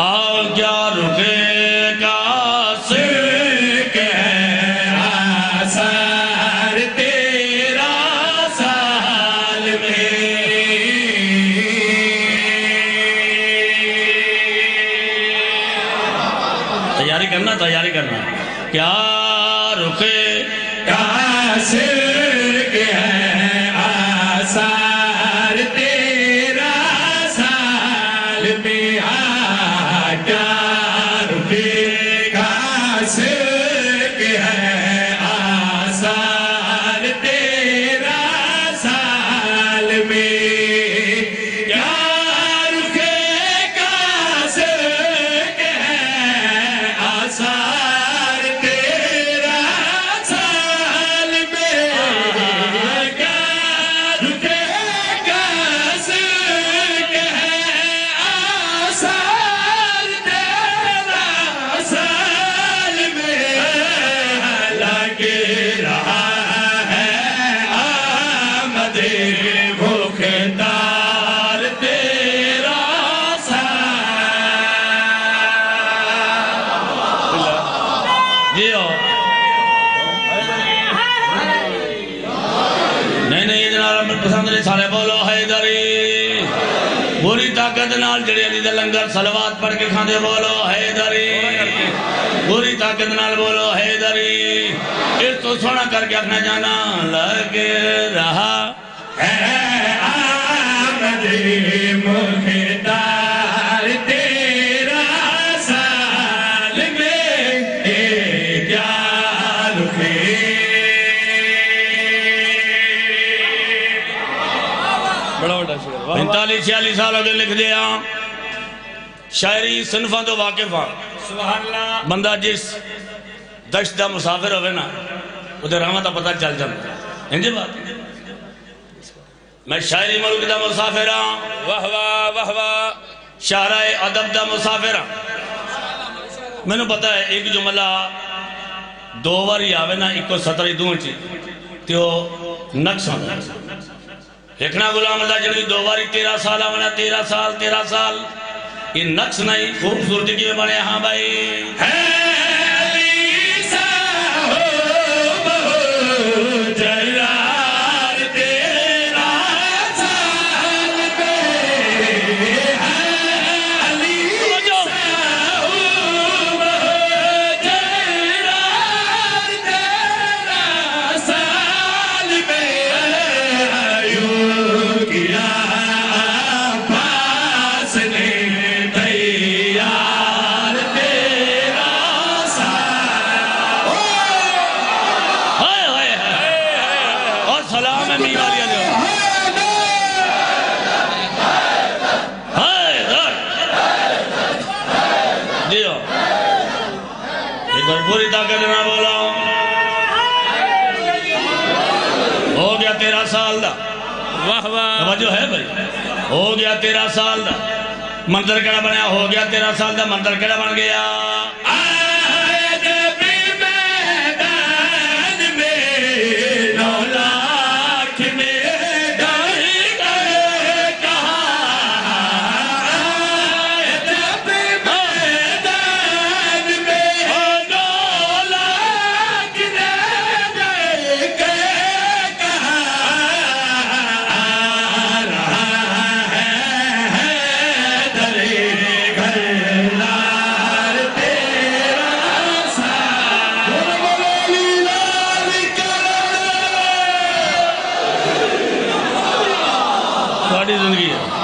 آؤ کیا رکے گا صدق ہے آثار تیرا سال میں تیاری کرنا کیا رکے گا صدق ہے آثار تیرا سال میں کیا رکے گا صدق ہے آثار تیرا سال میں سارے بولو حیدری بری طاقت نال جڑے علی دے لنگر صلوات پڑھ کے کھاندے بولو حیدری بری طاقت نال بولو حیدری اس تو سونا کر کے اپنا جانا لگ رہا ہے آمد مختار تیرا سال میں کیا رکے 45-46 سال ہو گئے لکھ دیا شاعری صنفاں تو واقف ہاں بندہ جس دشت دا مسافر ہوئے نا ادھے رحمت دا پتہ چل جاتا انجھے بات میں شاعری ملک دا مسافر ہاں واہ واہ واہ واہ شاعرہ ادب دا مسافر ہاں میں نے پتا ہے ایک جملہ دو باری آوے نا ایک کو 17 دوں چی تیو نقص ہونا ایکنا غلام اللہ جنگی دو باری 13 سال آونا 13 سال یہ نقص نہیں خوبصورتی کی بنے ہاں بھائی پوری طاقت نہ بولا ہو گیا 13 سال دا واہ واہ توجہ ہے بھائی ہو گیا 13 سال دا منظر کیڑا بنیا ہو گیا 13 سال دا منظر کیڑا بن گیا زندگی ہے